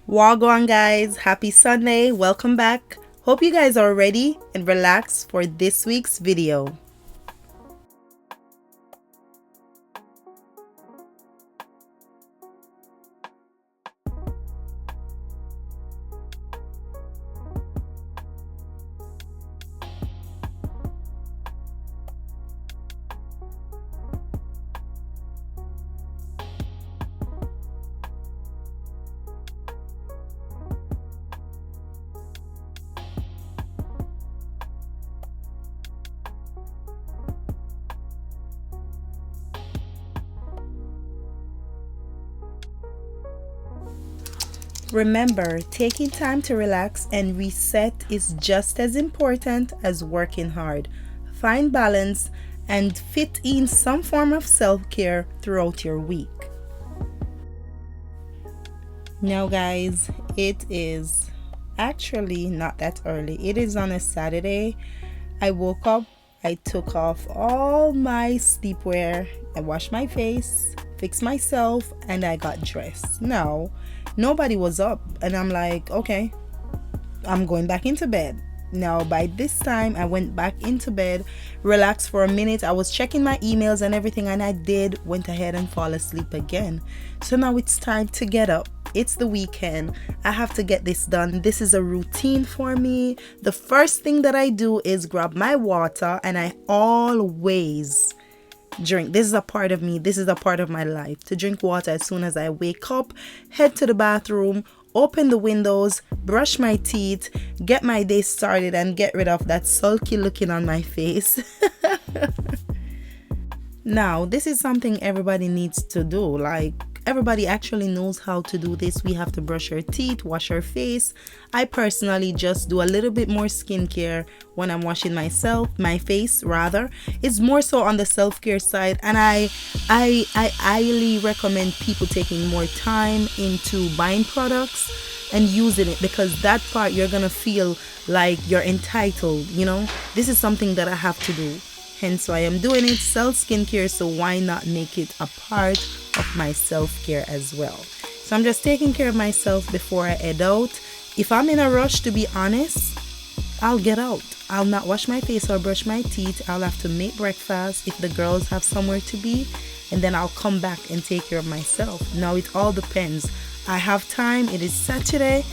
Wagwan guys, happy Sunday, welcome back. Hope you guys are ready and relaxed for this week's video. Remember, taking time to relax and reset is just as important as working hard. Find balance and fit in some form of self-care throughout your week. Now guys, it is actually not that early. It is on a Saturday. I woke up, I took off all my sleepwear, I washed my face, fixed myself, and I got dressed. Now, nobody was up, and I'm like, okay, I'm going back into bed. Now, by this time, I went back into bed, relaxed for a minute. I was checking my emails and everything, and I went ahead and fall asleep again. So now it's time to get up. It's the weekend. I have to get this done. This is a routine for me. The first thing that I do is grab my water, and I always drink. This is a part of me. This is a part of my life, to drink water as soon as I wake up, head to the bathroom, open the windows, brush my teeth, get my day started, and get rid of that sulky looking on my face. Now, this is something everybody needs to do. Like, everybody actually knows how to do this. We have to brush our teeth, wash our face. I personally just do a little bit more skincare when I'm washing my face rather. It's more so on the self-care side, and I highly recommend people taking more time into buying products and using it, because that part you're gonna feel like you're entitled, This is something that I have to do. Hence why I'm doing it, skincare, so why not make it a part of my self-care as well? So I'm just taking care of myself before I head out. If I'm in a rush, to be honest, I'll get out. I'll not wash my face or brush my teeth. I'll have to make breakfast if the girls have somewhere to be, and then I'll come back and take care of myself. Now it all depends. I have time. It is Saturday.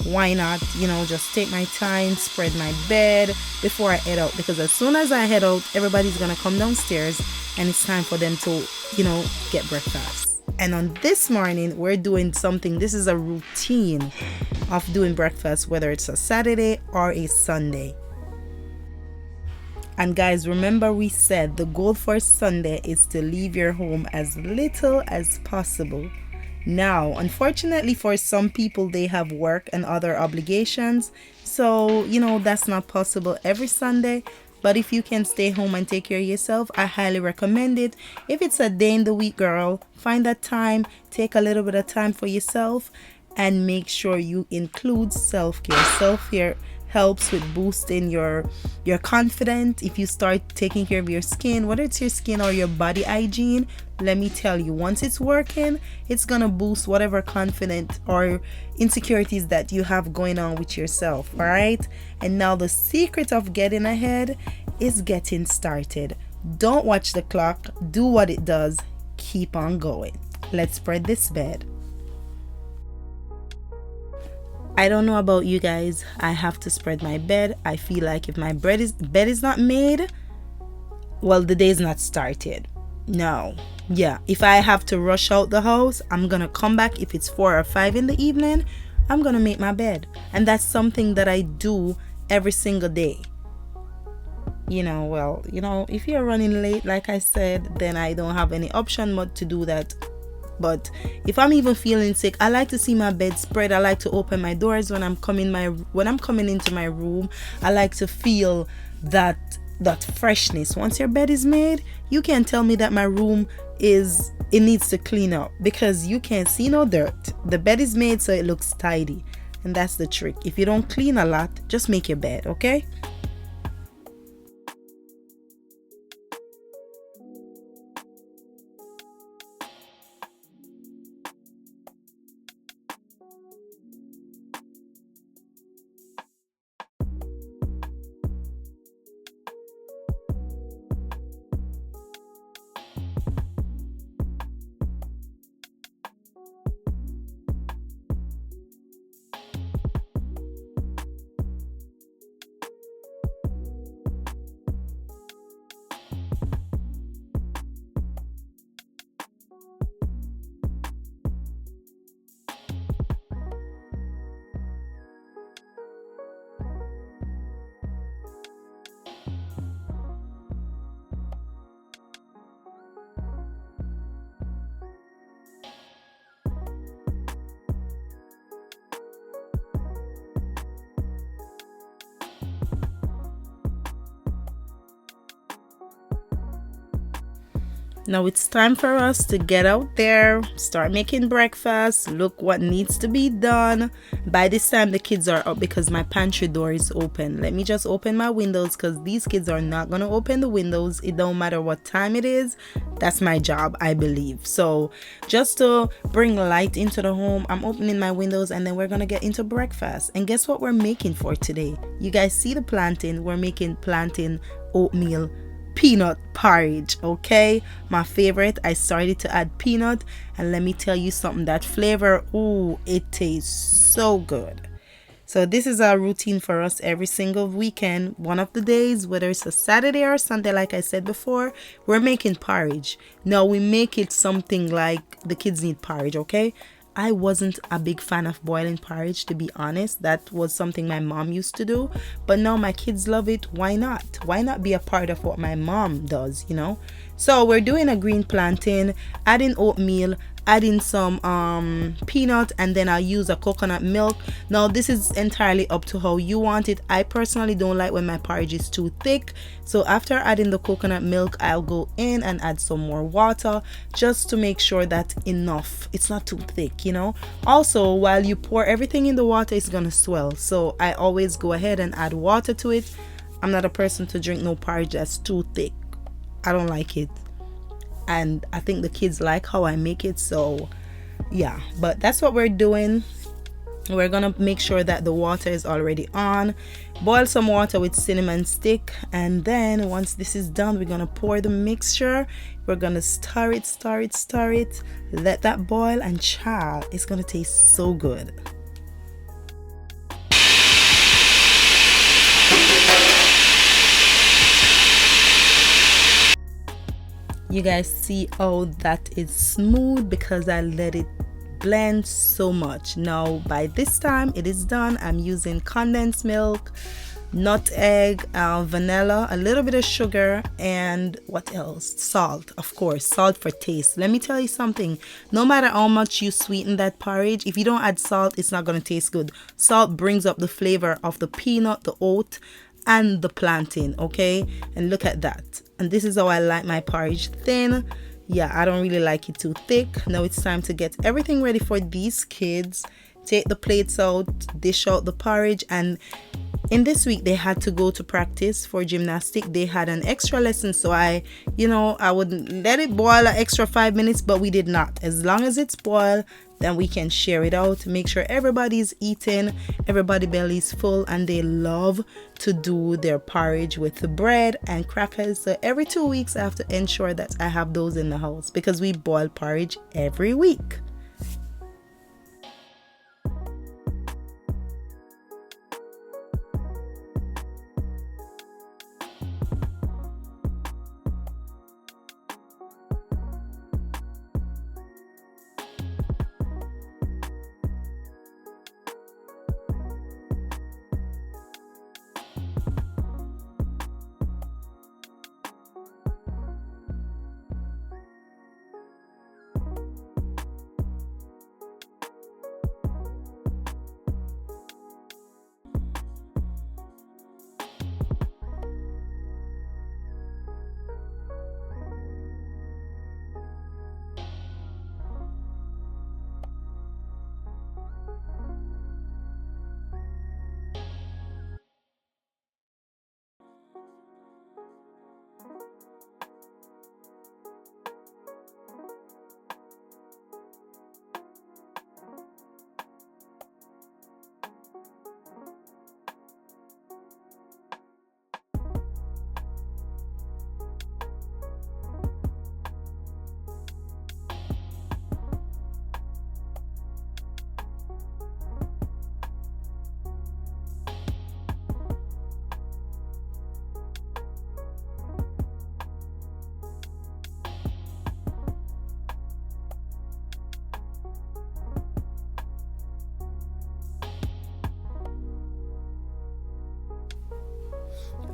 Why not, just take my time, spread my bed before I head out, because as soon as I head out, everybody's gonna come downstairs and it's time for them to, get breakfast. And on this morning, we're doing something. This is a routine of doing breakfast, whether it's a Saturday or a Sunday. And guys, remember we said the goal for Sunday is to leave your home as little as possible. Now, unfortunately for some people, they have work and other obligations, so that's not possible every Sunday. But if you can stay home and take care of yourself, I highly recommend it. If it's a day in the week, girl, find that time, take a little bit of time for yourself, and make sure you include self-care. Self-care helps with boosting your confidence. If you start taking care of your skin, whether it's your skin or your body hygiene, let me tell you, once it's working, it's gonna boost whatever confidence or insecurities that you have going on with yourself. All right, and now the secret of getting ahead is getting started. Don't watch the clock, do what it does, keep on going. Let's spread this bed. I don't know about you guys, I have to spread my bed. I feel like if my bed is not made, well, the day's not started. No. Yeah, if I have to rush out the house, I'm gonna come back. If it's 4 or 5 in the evening, I'm gonna make my bed. And that's something that I do every single day. If you're running late, like I said, then I don't have any option but to do that. But if I'm even feeling sick, I like to see my bed spread. I like to open my doors when I'm coming into my room. I like to feel that freshness. Once your bed is made, you can tell me that my room needs to clean up, because you can't see no dirt. The bed is made so it looks tidy, and that's the trick. If you don't clean a lot, just make your bed, okay? Now it's time for us to get out there, start making breakfast, look what needs to be done. By this time the kids are up because my pantry door is open. Let me just open my windows because these kids are not going to open the windows. It don't matter what time it is. That's my job, I believe. So just to bring light into the home, I'm opening my windows and then we're going to get into breakfast. And guess what we're making for today? You guys see the plantain? We're making plantain oatmeal peanut porridge. Okay, my favorite. I started to add peanut, and let me tell you something, that flavor, ooh, it tastes so good. So this is our routine for us every single weekend. One of the days, whether it's a Saturday or Sunday, like I said before, we're making porridge. Now we make it something like the kids need porridge. Okay, I wasn't a big fan of boiling porridge, to be honest. That was something my mom used to do. But now my kids love it. Why not? Why not be a part of what my mom does, you know? So we're doing a green plantain, adding oatmeal, adding some peanut, and then I'll use a coconut milk. Now this is entirely up to how you want it. I personally don't like when my porridge is too thick, so after adding the coconut milk, I'll go in and add some more water just to make sure that enough, it's not too thick, you know. Also, while you pour everything in the water, it's gonna swell, so I always go ahead and add water to it. I'm not a person to drink no porridge that's too thick. I don't like it, and I think the kids like how I make it, so yeah. But that's what we're doing. We're gonna make sure that the water is already on. Boil some water with cinnamon stick, and then once this is done, we're gonna pour the mixture. We're gonna stir it, let that boil, and child, it's gonna taste so good. You guys see how that is smooth because I let it blend so much. Now by this time it is done. I'm using condensed milk, nut egg, vanilla, a little bit of sugar, and what else? Salt, of course, salt for taste. Let me tell you something, no matter how much you sweeten that porridge, if you don't add salt, it's not going to taste good. Salt brings up the flavor of the peanut, the oat, and the plantain. Okay, and look at that. And this is how I like my porridge, thin. Yeah, I don't really like it too thick. Now it's time to get everything ready for these kids. Take the plates out, dish out the porridge. And in this week they had to go to practice for gymnastics. They had an extra lesson, so I would let it boil an extra 5 minutes, but we did not. As long as it's boiled, then we can share it out, make sure everybody's eating, everybody belly's full, and they love to do their porridge with the bread and crackers. So every 2 weeks I have to ensure that I have those in the house because we boil porridge every week.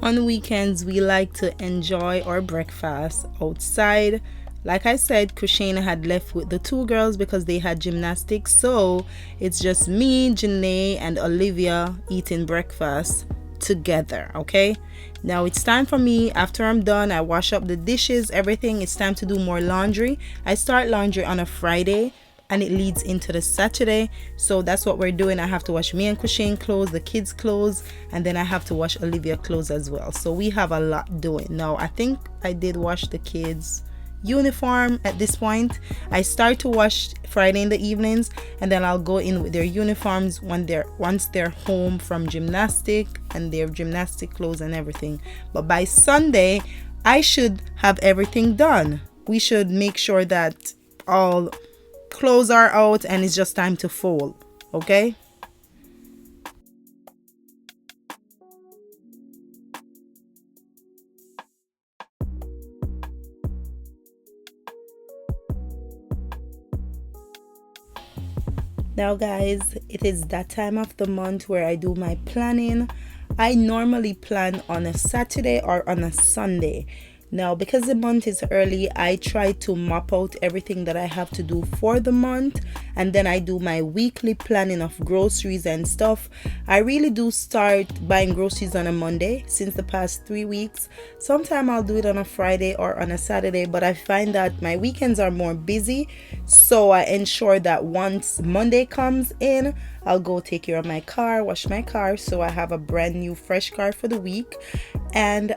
On weekends, we like to enjoy our breakfast outside. Like I said, Kushana had left with the two girls because they had gymnastics. So it's just me, Janae, and Olivia eating breakfast together. Okay, now it's time for me. After I'm done, I wash up the dishes, everything. It's time to do more laundry. I start laundry on a Friday and it leads into the Saturday, so that's what we're doing. I have to wash me and Kushane clothes, the kids clothes, and then I have to wash Olivia clothes as well. So we have a lot doing. Now I think I did wash the kids uniform at this point. I start to wash Friday in the evenings, and then I'll go in with their uniforms once they're home from gymnastic, and their gymnastic clothes and everything. But by Sunday I should have everything done. We should make sure that all clothes are out and it's just time to fold. Okay, now guys, it is that time of the month where I do my planning. I normally plan on a Saturday or on a Sunday. Now, because the month is early, I try to map out everything that I have to do for the month, and then I do my weekly planning of groceries and stuff. I really do start buying groceries on a Monday since the past 3 weeks. Sometime I'll do it on a Friday or on a Saturday, but I find that my weekends are more busy, so I ensure that once Monday comes in, I'll go take care of my car, wash my car, so I have a brand new fresh car for the week. And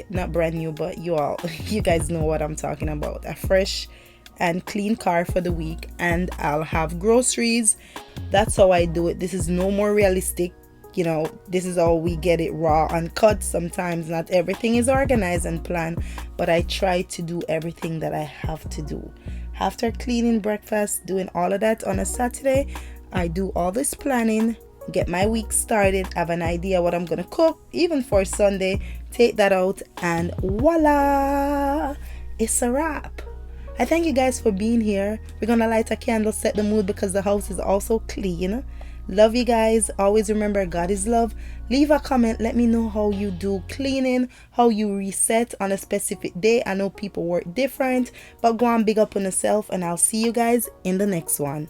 not brand new, but you guys know what I'm talking about, a fresh and clean car for the week. And I'll have groceries. That's how I do it. This is no more realistic. This is how we get it raw and cut. Sometimes not everything is organized and planned, but I try to do everything that I have to do. After cleaning, breakfast, doing all of that on a Saturday, I do all this planning, get my week started, have an idea what I'm gonna cook, even for Sunday, take that out, and voila, it's a wrap. I thank you guys for being here. We're gonna light a candle, set the mood, because the house is also clean. Love you guys. Always remember, God is love. Leave a comment, let me know how you do cleaning, how you reset on a specific day. I know people work different, but go on, big up on yourself, and I'll see you guys in the next one.